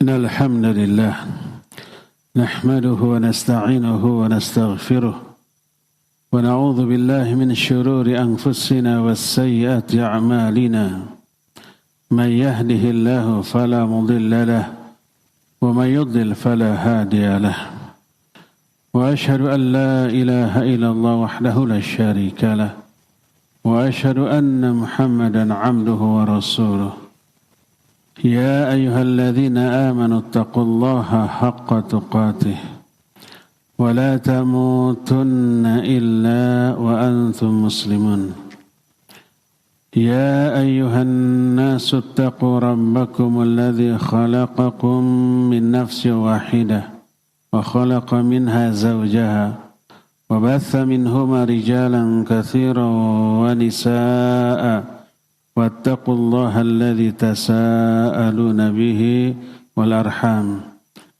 إن الحمد لله نحمده ونستعينه ونستغفره ونعوذ بالله من شرور أنفسنا والسيئات أعمالنا من يهده الله فلا مضل له ومن يضلل فلا هادي له وأشهد أن لا إله إلا الله وحده لا شريك له وأشهد أن محمدا عبده ورسوله يا أيها الذين آمنوا اتقوا الله حق تقاته ولا تموتن إلا وأنتم مسلمون يا أيها الناس اتقوا ربكم الذي خلقكم من نفس واحدة وخلق منها زوجها وبث منهما رجالا كثيرا ونساء واتقوا الله الذي تساءلون به والأرحام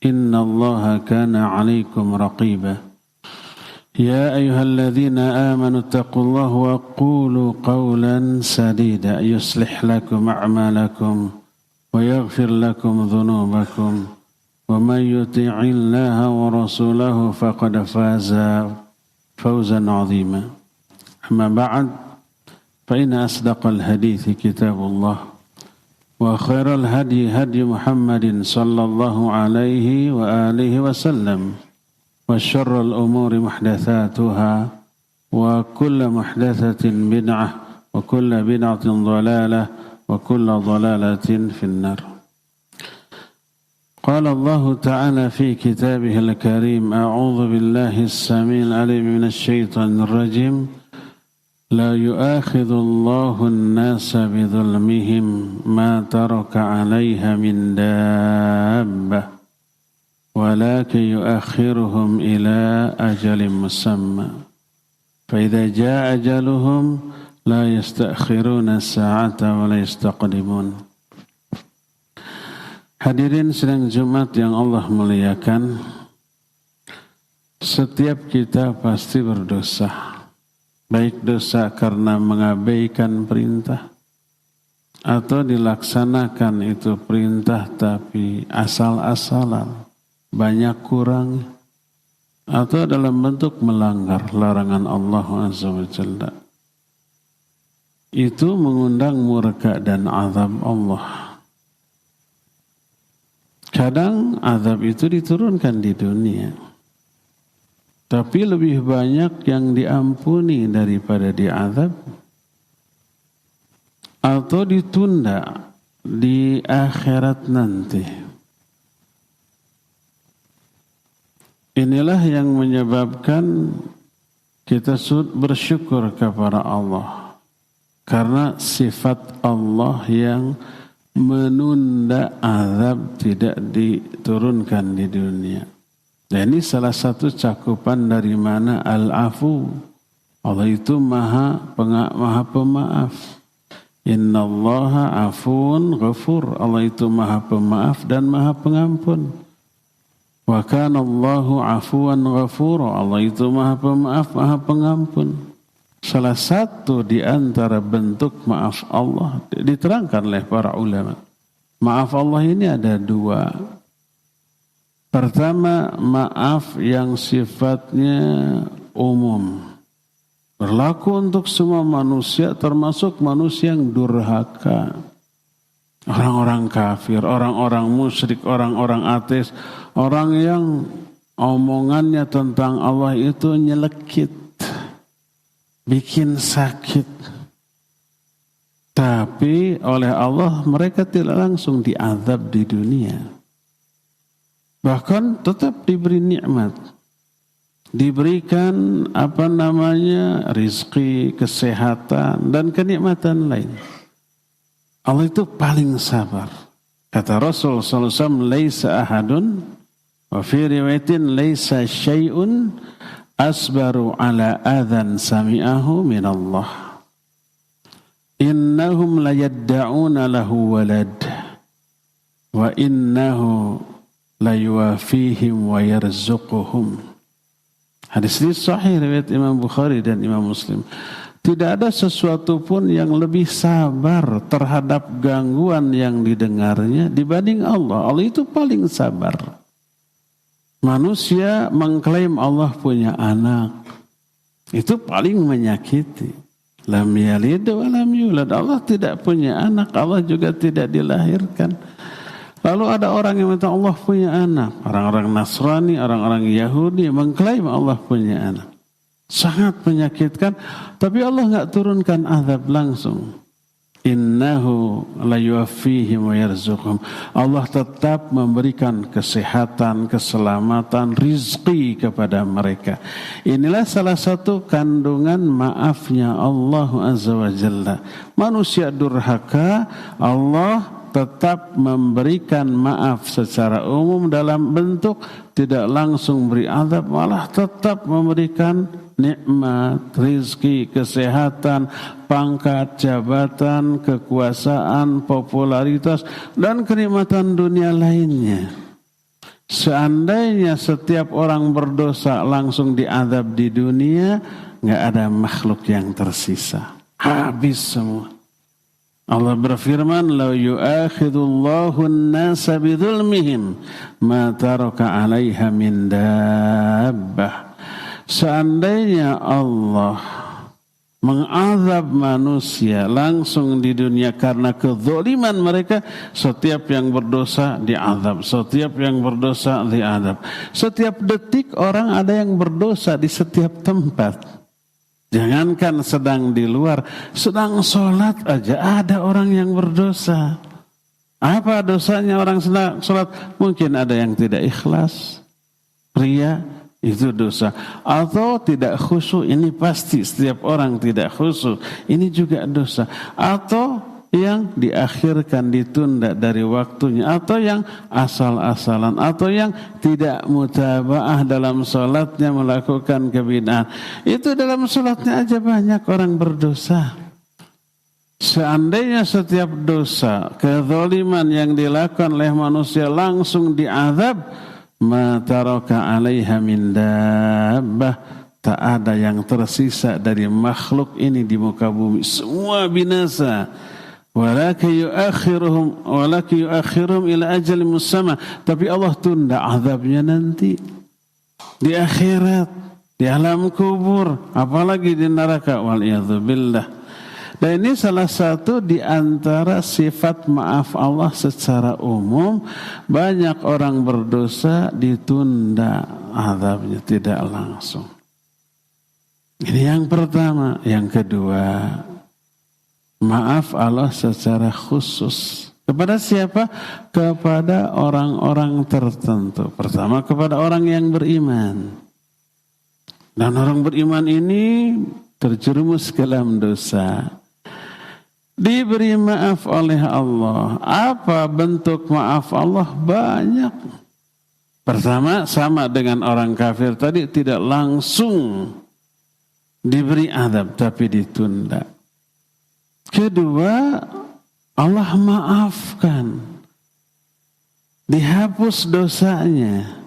إن الله كان عليكم رقيبا يا أيها الذين آمنوا اتقوا الله وقولوا قولا سديدا يصلح لكم أعمالكم ويغفر لكم ذنوبكم ومن يطع الله ورسوله فقد فاز فوزا عظيما أما بعد فإن أصدق الحديث كتاب الله وخير الهدي هدي محمد صلى الله عليه وآله وسلم وشر الأمور محدثاتها وكل محدثة بدعة وكل بدعة ضلالة وكل ضلالة في النار. قال الله تعالى في كتابه الكريم أعوذ بالله السميع العليم من الشيطان الرجيم لا يؤاخذ الله الناس بظلمهم ما ترك عليها من دابة ولكن يؤخرهم إلى أجل مسمى فإذا جاء أجلهم لا يستأخرون الساعة ولا يستقدمون. Hadirin sidang Jumat yang Allah muliakan, setiap kita pasti berdosa. Baik dosa karena mengabaikan perintah atau dilaksanakan itu perintah tapi asal-asalan, banyak kurang, atau dalam bentuk melanggar larangan Allah Azza wa Jalla. Itu mengundang murka dan azab Allah. Kadang azab itu diturunkan di dunia, tapi lebih banyak yang diampuni daripada diazab atau ditunda di akhirat nanti. Inilah yang menyebabkan kita bersyukur kepada Allah karena sifat Allah yang menunda azab tidak diturunkan di dunia. Dan ini salah satu cakupan dari mana al-afu. Allah itu maha pemaaf. Innallaha afuun ghafur. Allah itu maha pemaaf dan maha pengampun. Wa kana Allahu afuwan ghafura. Allah itu maha pemaaf, maha pengampun. Salah satu di antara bentuk maaf Allah diterangkan oleh para ulama. Maaf Allah ini ada dua. Pertama, maaf yang sifatnya umum. Berlaku untuk semua manusia, termasuk manusia yang durhaka. Orang-orang kafir, orang-orang musyrik, orang-orang ateis, orang yang omongannya tentang Allah itu nyelekit, bikin sakit. Tapi oleh Allah mereka tidak langsung diazab di dunia. Bahkan tetap diberi nikmat, diberikan rizki, kesehatan dan kenikmatan lain. Allah itu paling sabar. Kata Rasul sallallahu alaihi wasallam, "Laisa ahadun wa fi riwayatin laisa syai'un asbaru ala adhan sami'ahu min Allah. Innahum la yadda'una lahu walad wa innahu la yuwafihim wa yarzuquhum." Hadis ini sahih riwayat Imam Bukhari dan Imam Muslim. Tidak ada sesuatu pun yang lebih sabar terhadap gangguan yang didengarnya dibanding Allah. Allah itu paling sabar. Manusia mengklaim Allah punya anak, itu paling menyakiti. Lam yalid wa lam yulad. Allah tidak punya anak, Allah juga tidak dilahirkan. Lalu ada orang yang minta Allah punya anak. Orang-orang Nasrani, orang-orang Yahudi mengklaim Allah punya anak. Sangat menyakitkan, tapi Allah enggak turunkan azab langsung. Innahu la yuwaffihim wa yarzuqhum. Allah tetap memberikan kesehatan, keselamatan, rizki kepada mereka. Inilah salah satu kandungan maafnya Allah Azza wa Jalla. Manusia durhaka, Allah tetap memberikan maaf secara umum dalam bentuk tidak langsung beri azab, malah tetap memberikan nikmat, rizki, kesehatan, pangkat, jabatan, kekuasaan, popularitas, dan kenikmatan dunia lainnya. Seandainya setiap orang berdosa langsung diazab di dunia, nggak ada makhluk yang tersisa. Habis semua. Allah berfirman, "Lau yu'akhidullahu an-nasa bidzulmihim ma taraka 'alaiha min dabbah." Seandainya Allah mengazab manusia langsung di dunia karena kezaliman mereka, setiap yang berdosa diazab, setiap yang berdosa diazab. Setiap detik orang ada yang berdosa di setiap tempat. Jangankan sedang di luar, sedang sholat aja ada orang yang berdosa. Apa dosanya orang sedang sholat? Mungkin ada yang tidak ikhlas, ria, itu dosa. Atau tidak khusyuk, ini pasti setiap orang tidak khusyuk, ini juga dosa. Atau yang diakhirkan, ditunda dari waktunya, atau yang asal-asalan, atau yang tidak mutabaah dalam sholatnya, melakukan kebid'ahan. Itu dalam sholatnya aja banyak orang berdosa. Seandainya setiap dosa, kezaliman yang dilakukan oleh manusia langsung diazab, ma taraka 'alaiha min dabbah, tak ada yang tersisa dari makhluk ini di muka bumi, semua binasa. Walakin yuakhiruhum ila ajalin musamma, tapi Allah tunda azabnya nanti di akhirat, di alam kubur, apalagi di neraka, waliyadzubillah. Dan ini salah satu di antara sifat maaf Allah secara umum. Banyak orang berdosa ditunda azabnya, tidak langsung. Ini yang pertama. Yang kedua, maaf Allah secara khusus. Kepada siapa? Kepada orang-orang tertentu. Pertama kepada orang yang beriman. Dan orang beriman ini terjerumus ke dalam dosa, diberi maaf oleh Allah. Apa bentuk maaf Allah? Banyak. Pertama, sama dengan orang kafir tadi, tidak langsung diberi azab, tapi ditunda. Kedua, Allah maafkan, dihapus dosanya.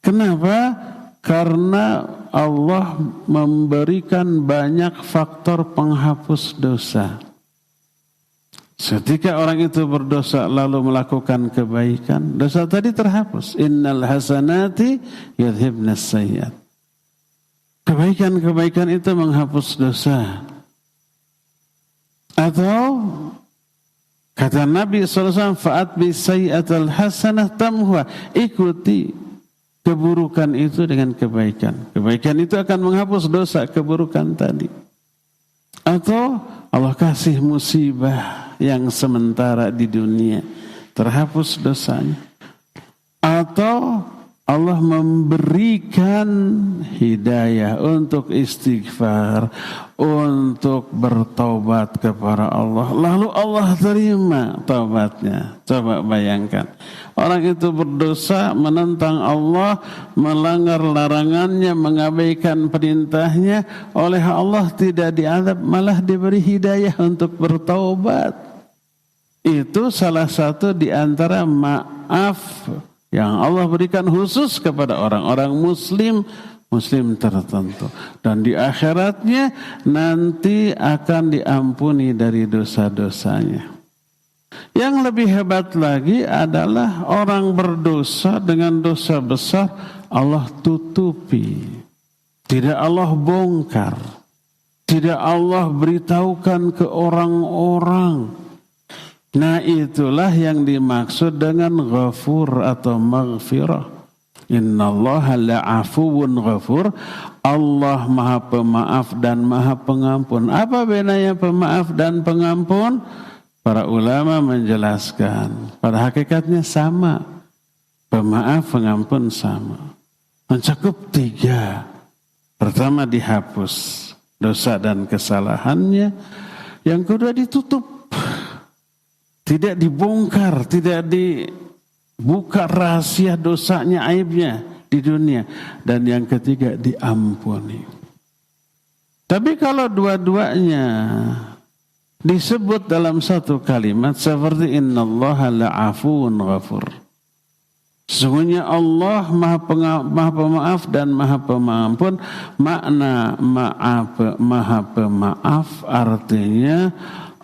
Kenapa? Karena Allah memberikan banyak faktor penghapus dosa. Ketika orang itu berdosa lalu melakukan kebaikan, dosa tadi terhapus. Innal hasanati yudhibnas sayyi'at. Kebaikan-kebaikan itu menghapus dosa. Atau kata Nabi SAW, fa'atbi sayyi'atal hasanah tamhuha, ikuti keburukan itu dengan kebaikan. Kebaikan itu akan menghapus dosa keburukan tadi. Atau Allah kasih musibah yang sementara di dunia, terhapus dosanya. Atau Allah memberikan hidayah untuk istighfar, untuk bertaubat kepada Allah. Lalu Allah terima taubatnya. Coba bayangkan. Orang itu berdosa, menentang Allah, melanggar larangannya, mengabaikan perintahnya. Oleh Allah tidak diazab, malah diberi hidayah untuk bertaubat. Itu salah satu di antara maaf yang Allah berikan khusus kepada orang-orang muslim muslim tertentu. Dan di akhiratnya nanti akan diampuni dari dosa-dosanya. Yang lebih hebat lagi adalah orang berdosa dengan dosa besar Allah tutupi. Tidak Allah bongkar. Tidak Allah beritahukan ke orang-orang. Nah itulah yang dimaksud dengan ghafur atau maghfirah. Innallaha la'afuwun ghafur. Allah maha pemaaf dan maha pengampun. Apa bedanya pemaaf dan pengampun? Para ulama menjelaskan, pada hakikatnya sama. Pemaaf, pengampun sama. Mencakup 3. Pertama dihapus dosa dan kesalahannya. Yang kedua ditutup. Tidak dibongkar, tidak dibuka rahasia dosanya, aibnya di dunia. Dan yang ketiga diampuni. Tapi kalau dua-duanya disebut dalam satu kalimat seperti innallaha la'afuun ghafur. Sesungguhnya Allah maha pemaaf dan maha pengampun. Makna maha pemaaf artinya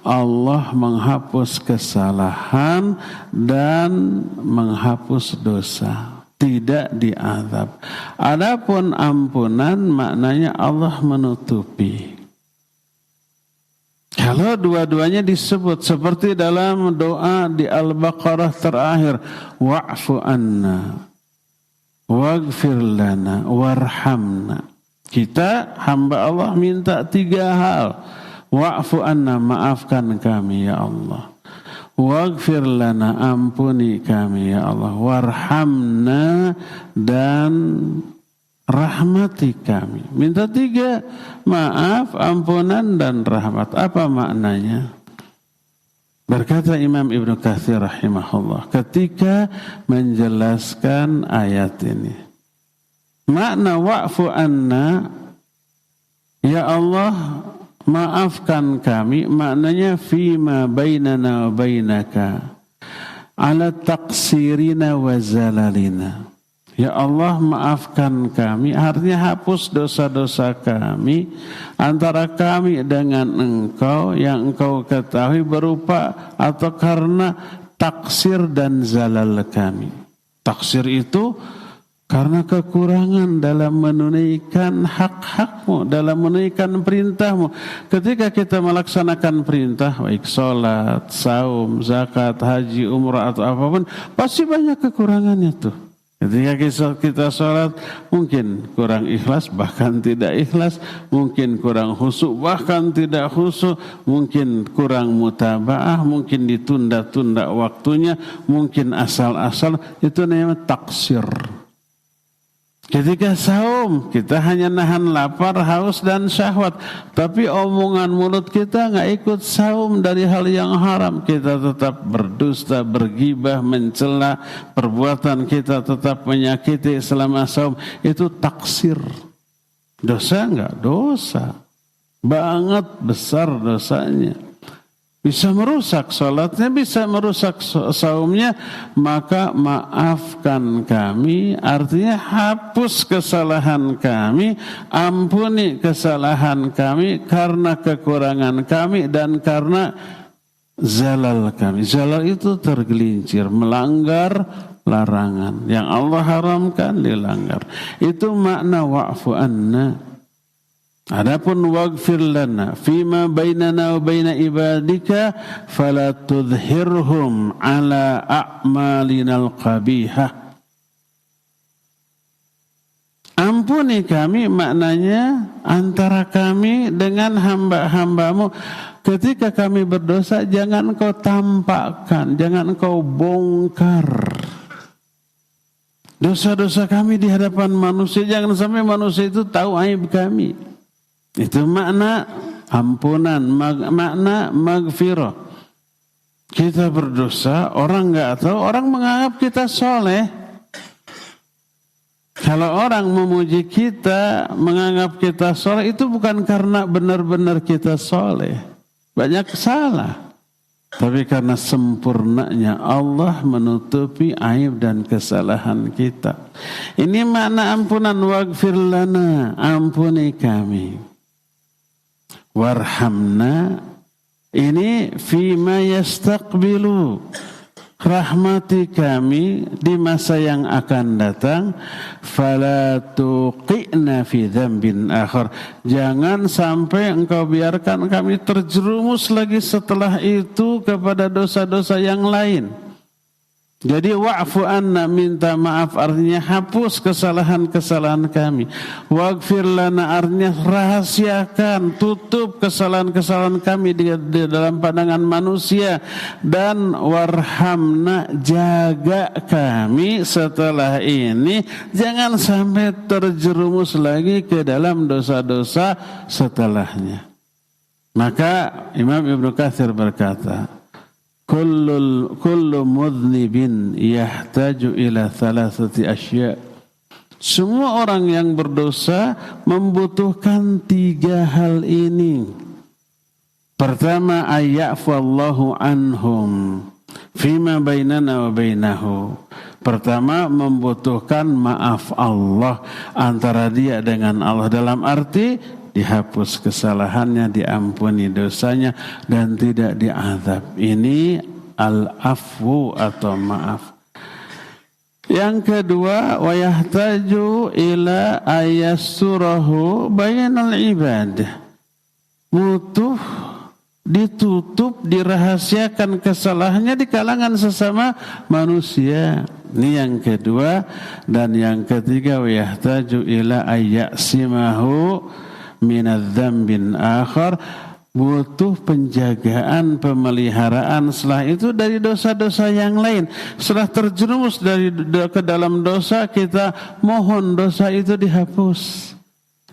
Allah menghapus kesalahan dan menghapus dosa, tidak diazab. Adapun ampunan maknanya Allah menutupi. Kalau dua-duanya disebut seperti dalam doa di Al-Baqarah terakhir, wa'fu anna, waghfir lana, warhamna. Kita hamba Allah minta 3 hal. Wa'fu anna, maafkan kami ya Allah. Waghfir lana, ampuni kami ya Allah. Warhamna, dan rahmati kami. Minta 3, maaf, ampunan, dan rahmat. Apa maknanya? Berkata Imam Ibnu Katsir rahimahullah ketika menjelaskan ayat ini. Makna wa'fu anna, ya Allah maafkan kami, maknanya fima bainana wa bainaka ala taqsirina wa zalalina. Ya Allah maafkan kami, artinya hapus dosa-dosa kami antara kami dengan Engkau yang Engkau ketahui berupa atau karena taksir dan zalal kami. Taksir itu karena kekurangan dalam menunaikan hak-hakmu, dalam menunaikan perintahmu. Ketika kita melaksanakan perintah, baik sholat, saum, zakat, haji, umrah atau apapun, pasti banyak kekurangannya tuh. Ketika kita sholat mungkin kurang ikhlas, bahkan tidak ikhlas, mungkin kurang khusyuk, bahkan tidak khusyuk, mungkin kurang mutaba'ah, mungkin ditunda-tunda waktunya, mungkin asal-asal, itu namanya taksir. Ketika saum, kita hanya nahan lapar, haus, dan syahwat. Tapi omongan mulut kita nggak ikut saum dari hal yang haram. Kita tetap berdusta, bergibah, mencela. Perbuatan kita tetap menyakiti selama saum. Itu taksir. Dosa nggak? Dosa. Banget besar dosanya. Bisa merusak sholatnya, bisa merusak saumnya, maka maafkan kami, artinya hapus kesalahan kami, ampuni kesalahan kami karena kekurangan kami dan karena zalal kami. Zalal itu tergelincir, melanggar larangan. Yang Allah haramkan dilanggar. Itu makna wa'fu anna. Adapun waghfir lana fima bainana wa baina ibadika fala tudhhirhum ala a'malinal qabihah. Ampuni kami maknanya antara kami dengan hamba-hambamu. Ketika kami berdosa, jangan kau tampakkan, jangan kau bongkar dosa-dosa kami di hadapan manusia. Jangan sampai manusia itu tahu aib kami. Itu makna ampunan, makna maghfirah. Kita berdosa, orang enggak tahu, orang menganggap kita soleh. Kalau orang memuji kita, menganggap kita soleh, itu bukan karena benar-benar kita soleh. Banyak salah. Tapi karena sempurnanya Allah menutupi aib dan kesalahan kita. Ini makna ampunan. Waghfir lana, ampuni kami. Warhamna, ini fima yastaqbilu, rahmati kami di masa yang akan datang. Fala tuqi'na fi dzambin akhar, jangan sampai engkau biarkan kami terjerumus lagi setelah itu kepada dosa-dosa yang lain. Jadi wa'fu anna, minta maaf artinya hapus kesalahan-kesalahan kami. Waghfir lana artinya rahasiakan, tutup kesalahan-kesalahan kami di dalam pandangan manusia. Dan warhamna, jaga kami setelah ini, jangan sampai terjerumus lagi ke dalam dosa-dosa setelahnya. Maka Imam Ibnu Katsir berkata, Kullu mudhnibin yahtaju ila thalathati asya. Semua orang yang berdosa membutuhkan 3 hal ini. Pertama, ayya'fallahu anhum fima bainana wa bainahu. Pertama, membutuhkan maaf Allah antara dia dengan Allah, dalam arti dihapus kesalahannya, diampuni dosanya, dan tidak diazab. Ini al-afwu atau maaf. Yang kedua, wa yahtaju ila ayassurahu bainal ibad. Butuh ditutup, dirahasiakan kesalahannya di kalangan sesama manusia. Ini yang kedua. Dan yang ketiga, wa yahtaju ila ayyasimahu minadz-dzambin akhar, butuh penjagaan, pemeliharaan setelah itu dari dosa-dosa yang lain. Setelah terjerumus ke dalam dosa, kita mohon dosa itu dihapus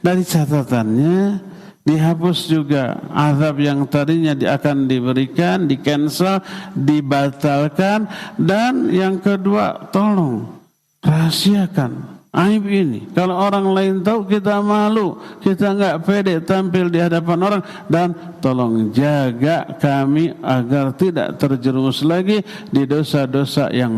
dari catatannya, dihapus juga azab yang tadinya akan diberikan, di-cancel, dibatalkan. Dan yang kedua, tolong rahasiakan aib ini. Kalau orang lain tahu, kita malu, kita enggak pede tampil di hadapan orang. Dan tolong jaga kami agar tidak terjerumus lagi di dosa-dosa yang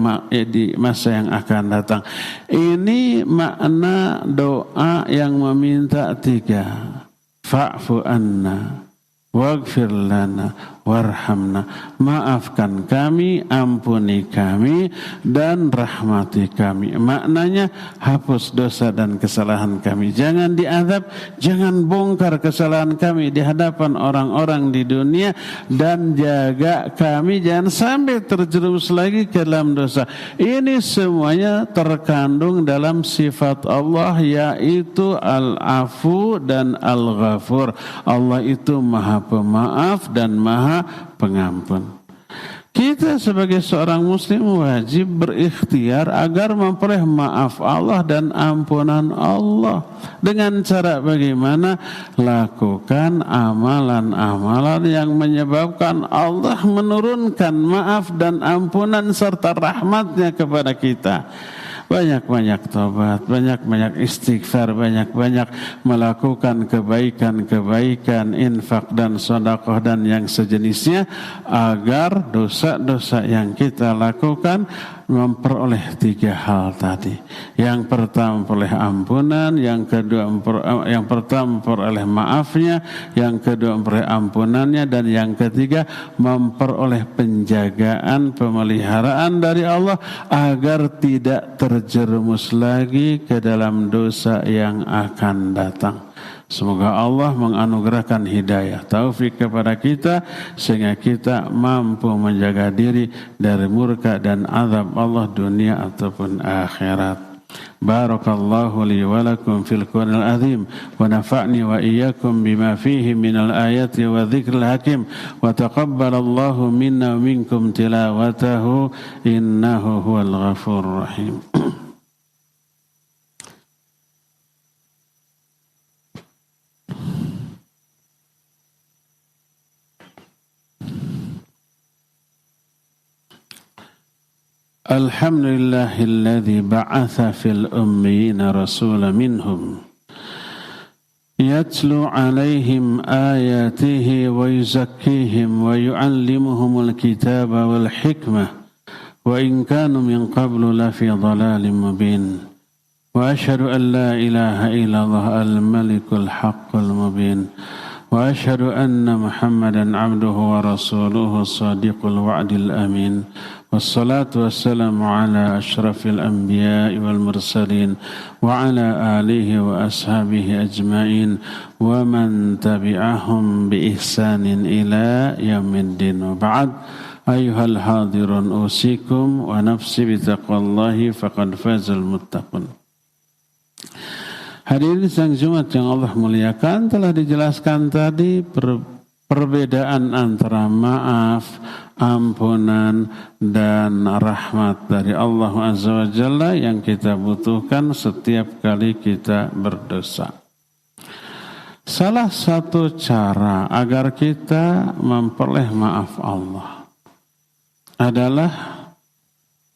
di masa yang akan datang. Ini makna doa yang meminta 3. Fa'fu anna, waghfir lana, warhamna. Maafkan kami, ampuni kami, dan rahmati kami. Maknanya hapus dosa dan kesalahan kami. Jangan diazab, jangan bongkar kesalahan kami di hadapan orang-orang di dunia, dan jaga kami jangan sampai terjerumus lagi ke dalam dosa. Ini semuanya terkandung dalam sifat Allah, yaitu al-afu dan al-ghafur. Allah itu maha pemaaf dan maha pengampun. Kita sebagai seorang muslim wajib berikhtiar agar memperoleh maaf Allah dan ampunan Allah. Dengan cara bagaimana? Lakukan amalan-amalan yang menyebabkan Allah menurunkan maaf dan ampunan serta rahmatnya kepada kita. Banyak-banyak taubat, banyak-banyak istighfar, banyak-banyak melakukan kebaikan-kebaikan, infak dan sedekah dan yang sejenisnya, agar dosa-dosa yang kita lakukan memperoleh 3 hal tadi. Yang pertama memperoleh ampunan, yang pertama memperoleh maafnya, yang kedua memperoleh ampunannya, dan yang ketiga memperoleh penjagaan, pemeliharaan dari Allah agar tidak terjerumus lagi ke dalam dosa yang akan datang. Semoga Allah menganugerahkan hidayah, taufik kepada kita sehingga kita mampu menjaga diri dari murka dan azab Allah dunia ataupun akhirat. Barakallahu li wa lakum fil Qur'anil azim wa nafa'ni wa iyyakum bima fihi minal ayati wa dzikril hakim wa taqabbalallahu minna wa minkum tilawatahu innahu huwal ghafurur rahim. Alhamdulillahilladzi ba'atha fil ummiyina rasulan minhum يتلو عليهم آياته ويزكيهم ويعلمهم الكتاب والحكمة وإن كانوا من قبل لفي ضلال مبين وأشهد أن لا إله إلا الله الملك الحق المبين وأشهد أن محمدا عبده ورسوله الصادق الوعد الأمين والصلاة والسلام على أشرف الأنبياء والمرسلين وعلى آله وأصحابه أجمعين ومن تبعهم بإحسان إلى يوم الدين وبعد أيها الحاضرون أوصيكم ونفسي بتقوى الله فقد فاز المتقون. Hadirin sidang Jumat yang Allah muliakan, telah dijelaskan tadi perbedaan antara maaf, ampunan, dan rahmat dari Allah Azza wa Jalla yang kita butuhkan setiap kali kita berdosa. Salah satu cara agar kita memperoleh maaf Allah adalah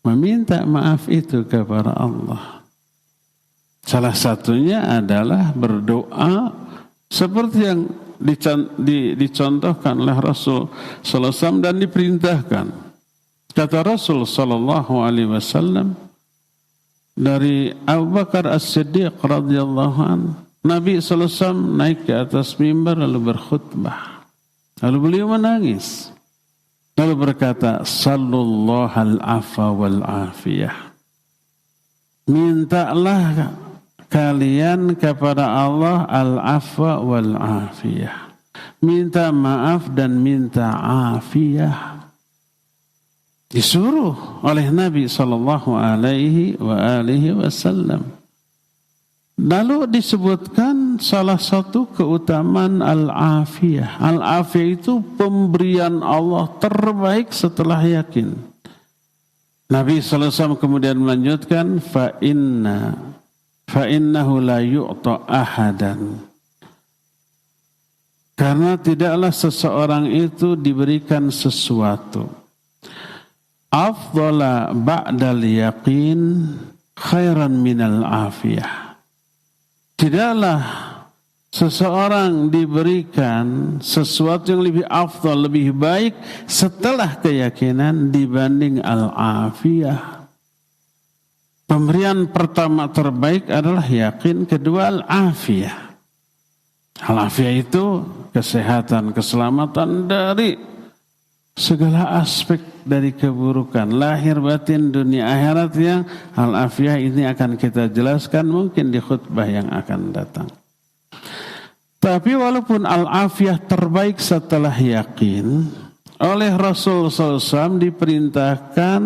meminta maaf itu kepada Allah. Salah satunya adalah berdoa seperti yang dicontohkan oleh Rasul sallallahu alaihi wasallam dan diperintahkan. Kata Rasul sallallahu alaihi wasallam dari Abu Bakar As-Siddiq radhiyallahu anhu, Nabi sallallahu alaihi wasallam naik ke atas mimbar lalu berkhutbah. Lalu beliau menangis. Lalu berkata, "Sallallahu al-afa wal afiyah." Mintalah kalian kepada Allah al-afwa wal afiyah. Minta maaf dan minta afiyah. Disuruh oleh Nabi sallallahu alaihi wasallam. Lalu disebutkan salah satu keutamaan al-afiyah. Al-afiyah itu pemberian Allah terbaik setelah yakin. Nabi sallallahu alaihi wasallam kemudian melanjutkan فَإِنَّهُ لَا يُعْطَ أَحَدًا. Karena tidaklah seseorang itu diberikan sesuatu afdala ba'dal yaqin khairan minal afiyah. Tidaklah seseorang diberikan sesuatu yang lebih afdal, lebih baik setelah keyakinan dibanding al-afiyah. Pemberian pertama terbaik adalah yakin, kedua al-afiyah. Al-afiyah itu kesehatan, keselamatan dari segala aspek dari keburukan, lahir batin dunia akhirat, yang al-afiyah ini akan kita jelaskan mungkin di khutbah yang akan datang. Tapi walaupun al-afiyah terbaik setelah yakin, oleh Rasul SAW diperintahkan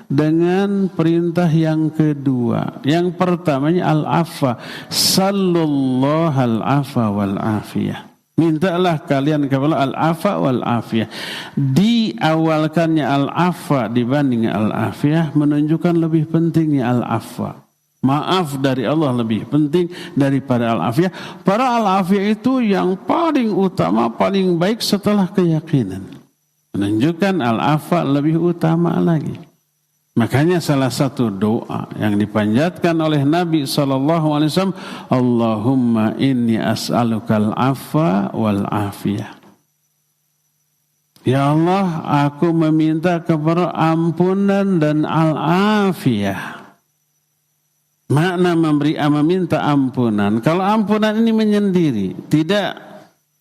dengan perintah yang kedua. Yang pertamanya al-afa, sallallahu al-afa wal afiyah. Mintalah kalian kepada al-afa wal afiyah. Diawalkannya al-afa dibanding al-afiyah menunjukkan lebih pentingnya al-afa. Maaf dari Allah lebih penting daripada al-afiyah. Para al-afiyah itu yang paling utama, paling baik setelah keyakinan. Menunjukkan al-afa lebih utama lagi. Makanya salah satu doa yang dipanjatkan oleh Nabi SAW, Allahumma inni as'alukal afa wal afiyah. Ya Allah, aku meminta kepada ampunan dan al-afiyah. Makna meminta ampunan. Kalau ampunan ini menyendiri, tidak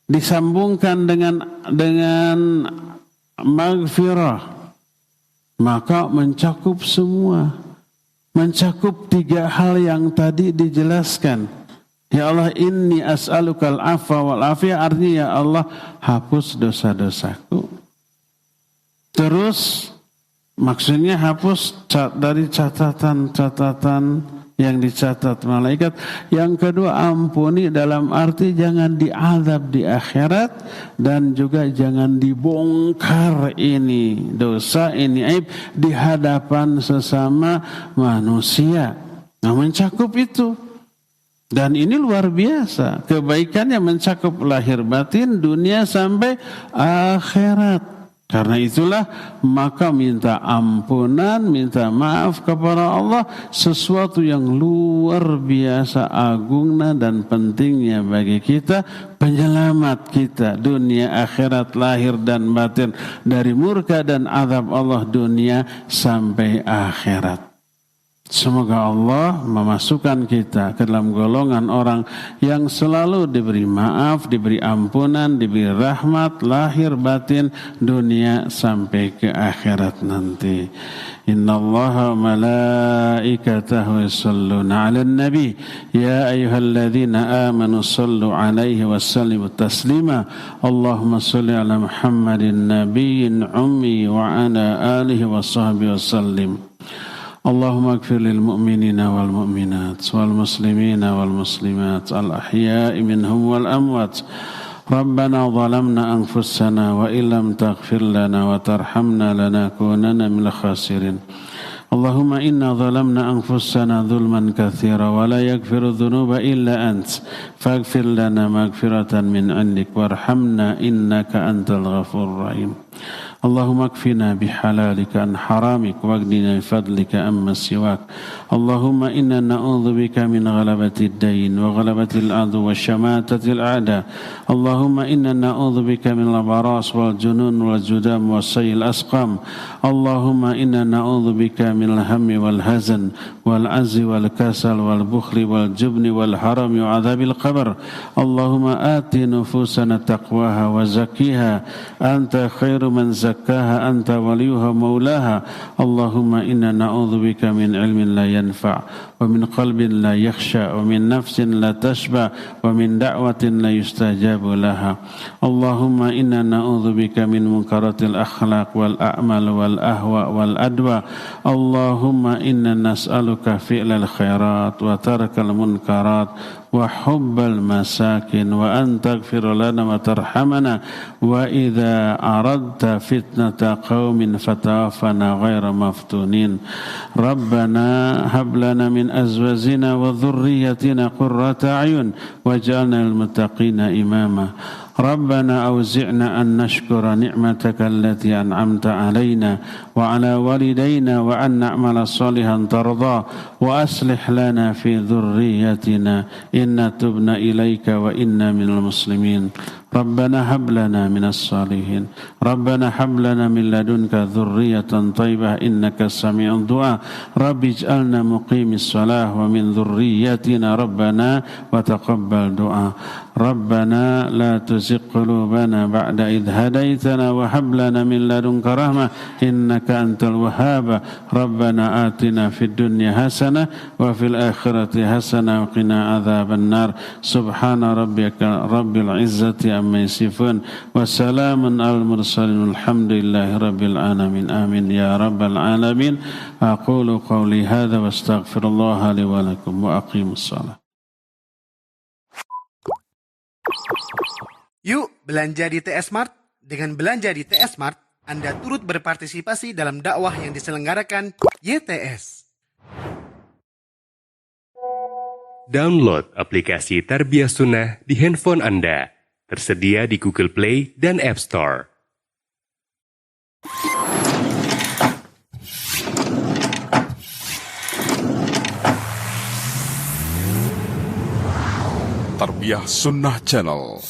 disambungkan dengan maghfirah, maka mencakup semua, mencakup tiga hal yang tadi dijelaskan. Ya Allah, inni as'alukal afa wal afiyah, artinya ya Allah hapus dosa-dosaku. Terus maksudnya hapus dari catatan-catatan yang dicatat malaikat. Yang kedua, ampuni dalam arti jangan diazab di akhirat, dan juga jangan dibongkar ini dosa, ini aib di hadapan sesama manusia. Nah, mencakup itu. Dan ini luar biasa. Kebaikannya mencakup lahir batin, dunia sampai akhirat. Karena itulah maka minta ampunan, minta maaf kepada Allah sesuatu yang luar biasa agungnya dan pentingnya bagi kita, penyelamat kita dunia akhirat lahir dan batin dari murka dan azab Allah dunia sampai akhirat. Semoga Allah memasukkan kita ke dalam golongan orang yang selalu diberi maaf, diberi ampunan, diberi rahmat, lahir batin, dunia sampai ke akhirat nanti. Inna Allaha wa malaikatahu yusalluna ala nabi ya ayyuhalladzina amanu sallu alaihi wa sallimu taslima Allahumma salli ala Muhammadin nabiyyin ummi wa ala alihi wa sahbihi wa sallim. اللهم اغفر للمؤمنين والمؤمنات والمسلمين والمسلمات الأحياء منهم والأموات ربنا ظلمنا أنفسنا وإن لم تغفر لنا وترحمنا لنكونن من الخاسرين اللهم إنا ظلمنا أنفسنا ظلما كثيرا ولا يغفر الذنوب إلا أنت فاغفر لنا مغفرة من عندك وارحمنا إنك أنت الغفور الرحيم اللهم اكفنا بحلالك عن حرامك واغننا بفضلك عما سواك اللهم إنا نعوذ بك من غلبة الدين وغلبة العدو وشماتة الأعداء اللهم إنا نعوذ بك من البراس والجنون والجذام والسيء الأسقام اللهم إنا نعوذ بك من الهم والحزن والعجز والكسل والبخل والجبن والحرم وعذاب القبر اللهم آت نفوسنا تقواها وزكيها أنت خير من زكاها أنت وليها مولاها اللهم إنا نعوذ بك من علم لا ينفع ومن قلب لا يخشى ومن نفس لا تشبع ومن دعوة لا يستجاب لها اللهم إنا نعوذ بك من منكرات الأخلاق والأعمال والأهواء والأدواء اللهم إنا نسألك فعل الخيرات وترك المنكرات وحب المساكن وأن تغفر لنا وترحمنا وإذا أردت فتنة قوم فتوفنا غير مفتونين ربنا هب لنا من أزواجنا وذريتنا قرة أعين واجعلنا للمتقين إماما ربنا أوزعنا أن نشكر نعمتك التي أنعمت علينا وعلى والدينا وأن نعمل صالحا ترضى وأصلح لنا في ذريتنا إنا تبنا إليك وإنا من المسلمين ربنا هب لنا من الصالحين ربنا هب لنا من لدنك ذرية طيبة إنك سميع الدعاء رب اجعلنا مقيم الصلاة ومن ذريتنا ربنا وتقبل دعاء ربنا لا تزغ قلوبنا بعد إذ هديتنا وهب لنا من لدنك رحمة إنك أنت الوهاب ربنا آتنا في الدنيا حسنة وفي الآخرة حسنة وقنا عذاب النار سبحان ربك رب العزة عما يصفون وسلام على المرسلين الحمد لله رب العالمين آمين يا رب العالمين أقول قولي هذا واستغفر الله لي ولكم وأقيم الصلاة. Yuk belanja di TS Mart. Dengan belanja di TS Mart, Anda turut berpartisipasi dalam dakwah yang diselenggarakan YTS. Download aplikasi Tarbiyah Sunnah di handphone Anda. Tersedia di Google Play dan App Store. Tarbiyah Sunnah Channel.